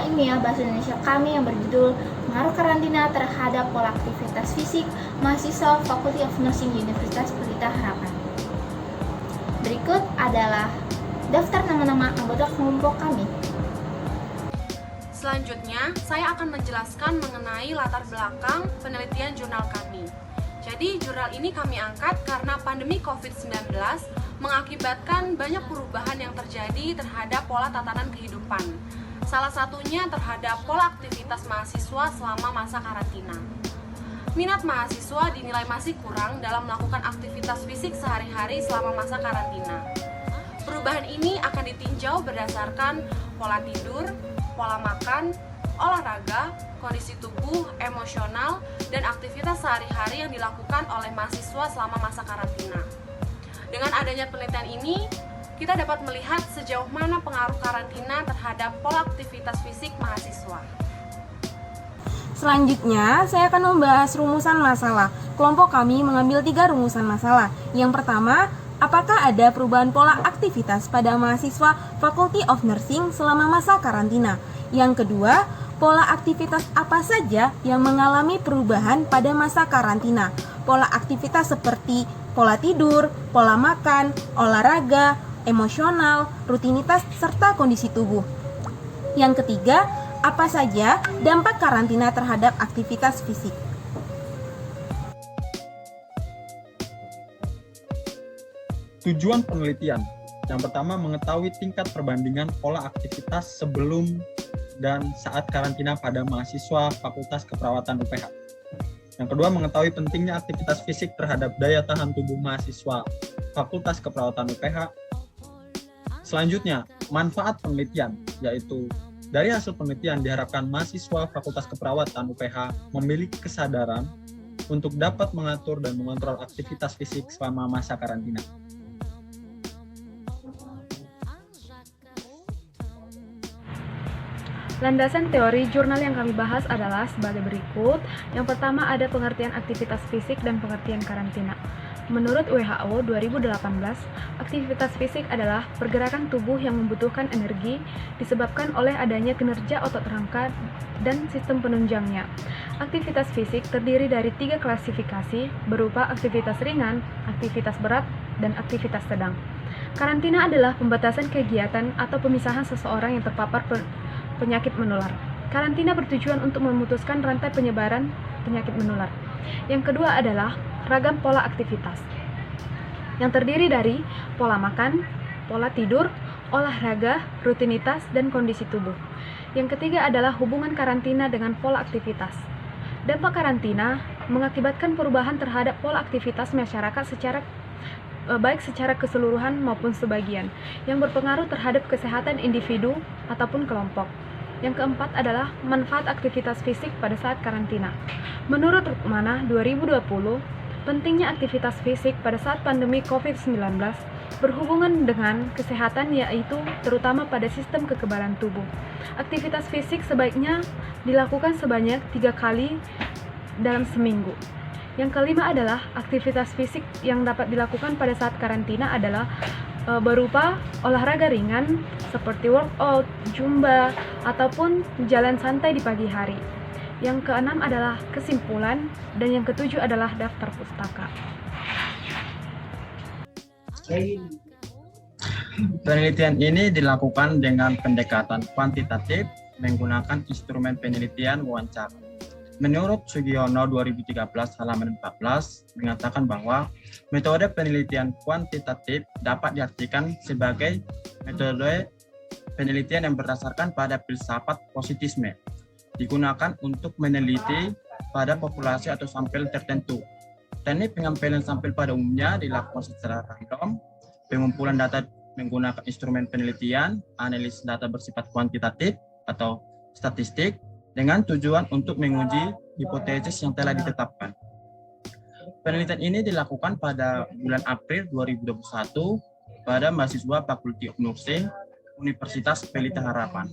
ilmiah bahasa Indonesia kami yang berjudul Pengaruh Karantina Terhadap Pola Aktivitas Fisik Mahasiswa Faculty of Nursing Universitas Pelita Harapan. Berikut adalah daftar nama-nama anggota kelompok kami. Selanjutnya, saya akan menjelaskan mengenai latar belakang penelitian jurnal kami. Jadi, jurnal ini kami angkat karena pandemi COVID-19 mengakibatkan banyak perubahan yang terjadi terhadap pola tatanan kehidupan. Salah satunya terhadap pola aktivitas mahasiswa selama masa karantina. Minat mahasiswa dinilai masih kurang dalam melakukan aktivitas fisik sehari-hari selama masa karantina. Perubahan ini akan ditinjau berdasarkan pola tidur, pola makan, olahraga, kondisi tubuh, emosional, dan aktivitas sehari-hari yang dilakukan oleh mahasiswa selama masa karantina. Dengan adanya penelitian ini, kita dapat melihat sejauh mana pengaruh karantina terhadap pola aktivitas fisik mahasiswa. Selanjutnya, saya akan membahas rumusan masalah. Kelompok kami mengambil 3 rumusan masalah. Yang pertama, apakah ada perubahan pola aktivitas pada mahasiswa Faculty of Nursing selama masa karantina? Yang kedua, pola aktivitas apa saja yang mengalami perubahan pada masa karantina? Pola aktivitas seperti pola tidur, pola makan, olahraga, emosional, rutinitas, serta kondisi tubuh. Yang ketiga, apa saja dampak karantina terhadap aktivitas fisik? Tujuan penelitian. Yang pertama, mengetahui tingkat perbandingan pola aktivitas sebelum dan saat karantina pada mahasiswa Fakultas Keperawatan UPH. Yang kedua, mengetahui pentingnya aktivitas fisik terhadap daya tahan tubuh mahasiswa Fakultas Keperawatan UPH. Selanjutnya, manfaat penelitian, yaitu dari hasil penelitian diharapkan mahasiswa Fakultas Keperawatan UPH memiliki kesadaran untuk dapat mengatur dan mengontrol aktivitas fisik selama masa karantina. Landasan teori jurnal yang kami bahas adalah sebagai berikut. Yang pertama ada pengertian aktivitas fisik dan pengertian karantina. Menurut WHO 2018, aktivitas fisik adalah pergerakan tubuh yang membutuhkan energi disebabkan oleh adanya kinerja otot rangka dan sistem penunjangnya. Aktivitas fisik terdiri dari 3 klasifikasi berupa aktivitas ringan, aktivitas berat, dan aktivitas sedang. Karantina adalah pembatasan kegiatan atau pemisahan seseorang yang terpapar penyakit menular. Karantina bertujuan untuk memutuskan rantai penyebaran penyakit menular. Yang kedua adalah ragam pola aktivitas, yang terdiri dari pola makan, pola tidur, olahraga, rutinitas, dan kondisi tubuh. Yang ketiga adalah hubungan karantina dengan pola aktivitas. Dampak karantina mengakibatkan perubahan terhadap pola aktivitas masyarakat baik secara keseluruhan maupun sebagian, yang berpengaruh terhadap kesehatan individu ataupun kelompok. Yang keempat adalah manfaat aktivitas fisik pada saat karantina. Menurut Rukmanah 2020, pentingnya aktivitas fisik pada saat pandemi COVID-19 berhubungan dengan kesehatan, yaitu terutama pada sistem kekebalan tubuh. Aktivitas fisik sebaiknya dilakukan sebanyak 3 kali dalam seminggu. Yang kelima adalah aktivitas fisik yang dapat dilakukan pada saat karantina adalah berupa olahraga ringan seperti workout, zumba, ataupun jalan santai di pagi hari. Yang keenam adalah kesimpulan, dan yang ketujuh adalah daftar pustaka. Penelitian ini dilakukan dengan pendekatan kuantitatif menggunakan instrumen penelitian wawancara. Menurut Sugiono 2013 halaman 14 mengatakan bahwa metode penelitian kuantitatif dapat diartikan sebagai metode penelitian yang berdasarkan pada filsafat positisme, digunakan untuk meneliti pada populasi atau sampel tertentu. Teknik pengambilan sampel pada umumnya dilakukan secara random, pengumpulan data menggunakan instrumen penelitian, analisis data bersifat kuantitatif atau statistik, dengan tujuan untuk menguji hipotesis yang telah ditetapkan. Penelitian ini dilakukan pada bulan April 2021 pada mahasiswa Faculty of Nursing Universitas Pelita Harapan.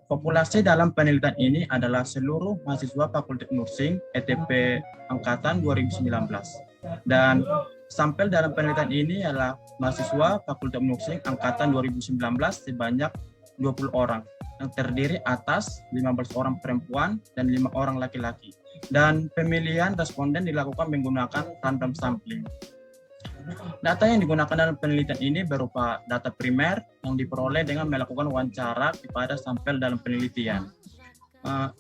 Populasi dalam penelitian ini adalah seluruh mahasiswa Fakultas Nursing ETP Angkatan 2019. Dan sampel dalam penelitian ini adalah mahasiswa Fakultas Nursing Angkatan 2019 sebanyak 20 orang. yang terdiri atas 15 orang perempuan dan 5 orang laki-laki. Dan pemilihan responden dilakukan menggunakan random sampling. Data yang digunakan dalam penelitian ini berupa data primer yang diperoleh dengan melakukan wawancara kepada sampel dalam penelitian.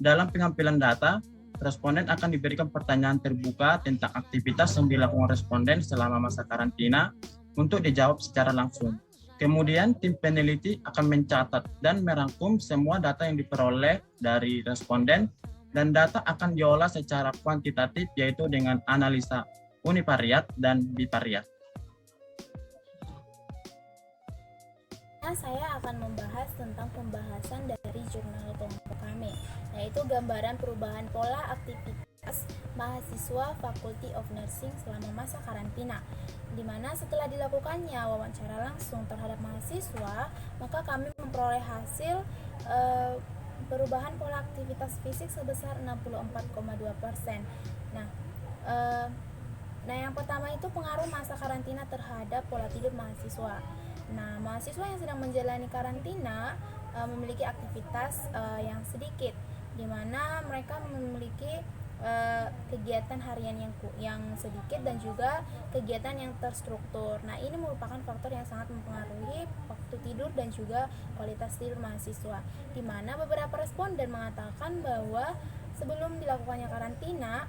Dalam pengambilan data, responden akan diberikan pertanyaan terbuka tentang aktivitas yang dilakukan responden selama masa karantina untuk dijawab secara langsung. Kemudian tim peneliti akan mencatat dan merangkum semua data yang diperoleh dari responden, dan data akan diolah secara kuantitatif, yaitu dengan analisa univariat dan bivariat. Saya akan membahas tentang pembahasan dari jurnal kelompok kami, yaitu gambaran perubahan pola aktivitas mahasiswa Faculty of Nursing selama masa karantina, di mana setelah dilakukannya wawancara langsung terhadap mahasiswa, maka kami memperoleh hasil perubahan pola aktivitas fisik sebesar 64,2%. Nah, yang pertama itu pengaruh masa karantina terhadap pola tidur mahasiswa. Nah, mahasiswa yang sedang menjalani karantina memiliki aktivitas yang sedikit, di mana mereka memiliki kegiatan harian yang sedikit dan juga kegiatan yang terstruktur. Nah, ini merupakan faktor yang sangat mempengaruhi waktu tidur dan juga kualitas tidur mahasiswa, di mana beberapa responden mengatakan bahwa sebelum dilakukannya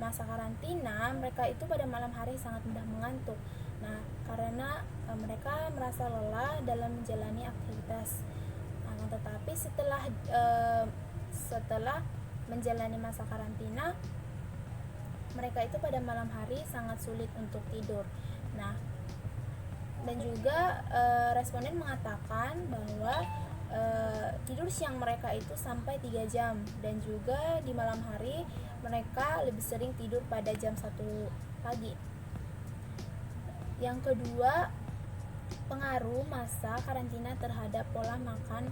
masa karantina, mereka itu pada malam hari sangat mudah mengantuk. Nah, karena mereka merasa lelah dalam menjalani aktivitas. Nah, tetapi setelah menjalani masa karantina, mereka itu pada malam hari sangat sulit untuk tidur. Nah, dan juga responden mengatakan bahwa tidur siang mereka itu sampai 3 jam, dan juga di malam hari mereka lebih sering tidur pada jam 1 pagi. Yang kedua, pengaruh masa karantina terhadap pola makan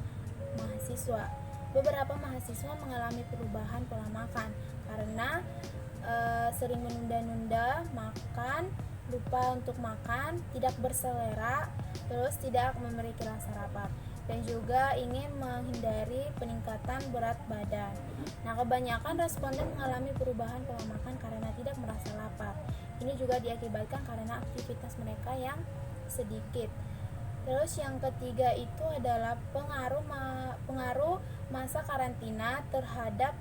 mahasiswa. Beberapa mahasiswa mengalami perubahan pola makan karena sering menunda-nunda makan, lupa untuk makan, tidak berselera, terus tidak memiliki rasa lapar, dan juga ingin menghindari peningkatan berat badan. Nah, kebanyakan responden mengalami perubahan pola makan karena tidak merasa lapar. Ini juga diakibatkan karena aktivitas mereka yang sedikit. Terus yang ketiga itu adalah pengaruh masa karantina terhadap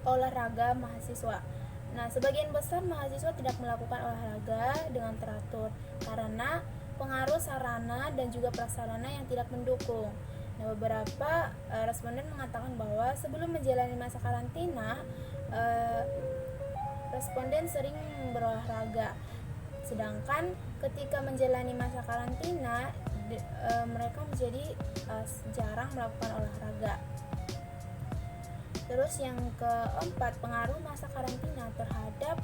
olahraga mahasiswa. Nah, sebagian besar mahasiswa tidak melakukan olahraga dengan teratur karena pengaruh sarana dan juga prasarana yang tidak mendukung. Nah, beberapa responden mengatakan bahwa sebelum menjalani masa karantina, responden sering berolahraga, sedangkan ketika menjalani masa karantina, mereka menjadi jarang melakukan olahraga. Terus yang keempat, pengaruh masa karantina terhadap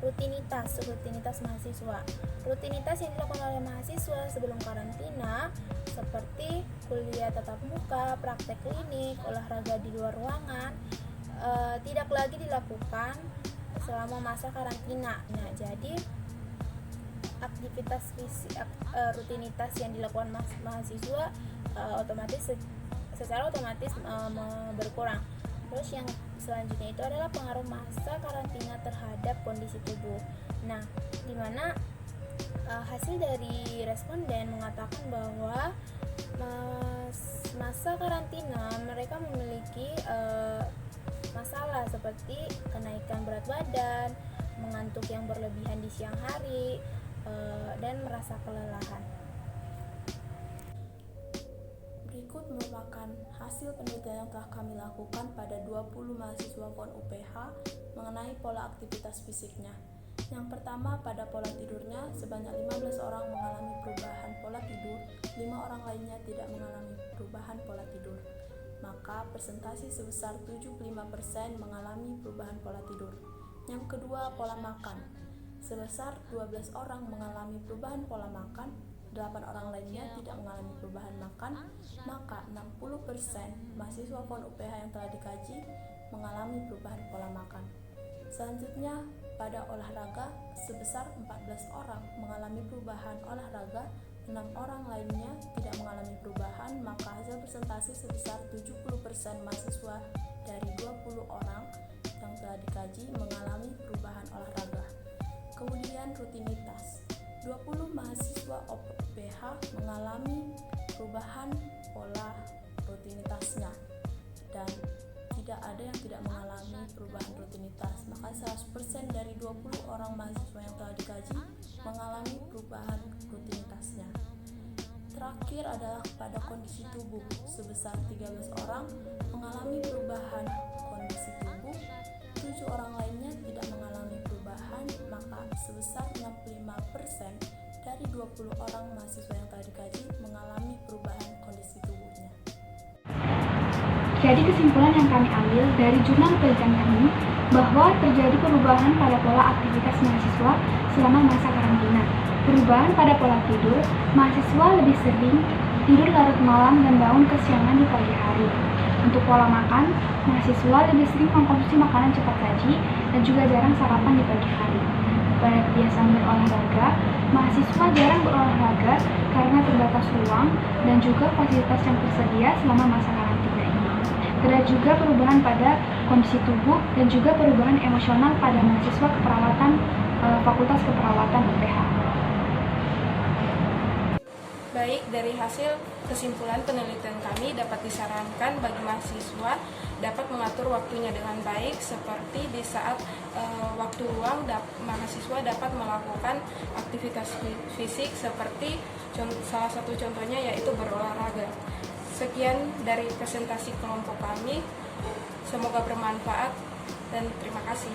rutinitas mahasiswa. Rutinitas yang dilakukan oleh mahasiswa sebelum karantina seperti kuliah tatap muka, praktek klinik, olahraga di luar ruangan tidak lagi dilakukan selama masa karantina. Nah, jadi aktivitas fisik, rutinitas yang dilakukan mahasiswa secara otomatis berkurang. Terus yang selanjutnya itu adalah pengaruh masa karantina terhadap kondisi tubuh. Nah, di mana hasil dari responden mengatakan bahwa masa karantina mereka memiliki masalah seperti kenaikan berat badan, mengantuk yang berlebihan di siang hari, dan merasa kelelahan. Berikut merupakan hasil penelitian yang telah kami lakukan pada 20 mahasiswa FON UPH mengenai pola aktivitas fisiknya. Yang pertama, pada pola tidurnya, sebanyak 15 orang mengalami perubahan pola tidur, 5 orang lainnya tidak mengalami perubahan pola tidur. Maka persentase sebesar 75% mengalami perubahan pola tidur. Yang kedua, pola makan. Sebesar 12 orang mengalami perubahan pola makan, 8 orang lainnya tidak mengalami perubahan makan, maka 60% mahasiswa FON UPH yang telah dikaji mengalami perubahan pola makan. Selanjutnya, pada olahraga, sebesar 14 orang mengalami perubahan olahraga, 6 orang lainnya tidak mengalami perubahan, maka hasil presentasi sebesar 70% mahasiswa dari 20 orang yang telah dikaji mengalami perubahan olahraga. Kemudian rutinitas. 20 mahasiswa UPH mengalami perubahan pola rutinitasnya dan tidak ada yang tidak mengalami perubahan rutinitas, maka 100% dari 20 orang mahasiswa yang telah dikaji mengalami perubahan rutinitasnya. Terakhir adalah pada kondisi tubuh, sebesar 13 orang mengalami perubahan kondisi tubuh, 7 orang lainnya tidak mengalami perubahan, maka sebesar 65% dari 20 orang mahasiswa yang telah dikaji mengalami perubahan kondisi tubuhnya. Jadi kesimpulan yang kami ambil dari jurnal penelitian kami bahwa terjadi perubahan pada pola aktivitas mahasiswa selama masa karantina. Perubahan pada pola tidur, mahasiswa lebih sering tidur larut malam dan bangun kesiangan di pagi hari. Untuk pola makan, mahasiswa lebih sering mengkonsumsi makanan cepat saji dan juga jarang sarapan di pagi hari. Pada kebiasaan berolahraga, mahasiswa jarang berolahraga karena terbatas ruang dan juga fasilitas yang tersedia selama masa karantina ini. Terdapat juga perubahan pada kondisi tubuh dan juga perubahan emosional pada mahasiswa keperawatan Fakultas Keperawatan UPH. Baik, dari hasil kesimpulan penelitian kami dapat disarankan bagi mahasiswa dapat mengatur waktunya dengan baik, seperti di saat waktu luang mahasiswa dapat melakukan aktivitas fisik seperti salah satu contohnya yaitu berolahraga. Sekian dari presentasi kelompok kami, semoga bermanfaat dan terima kasih.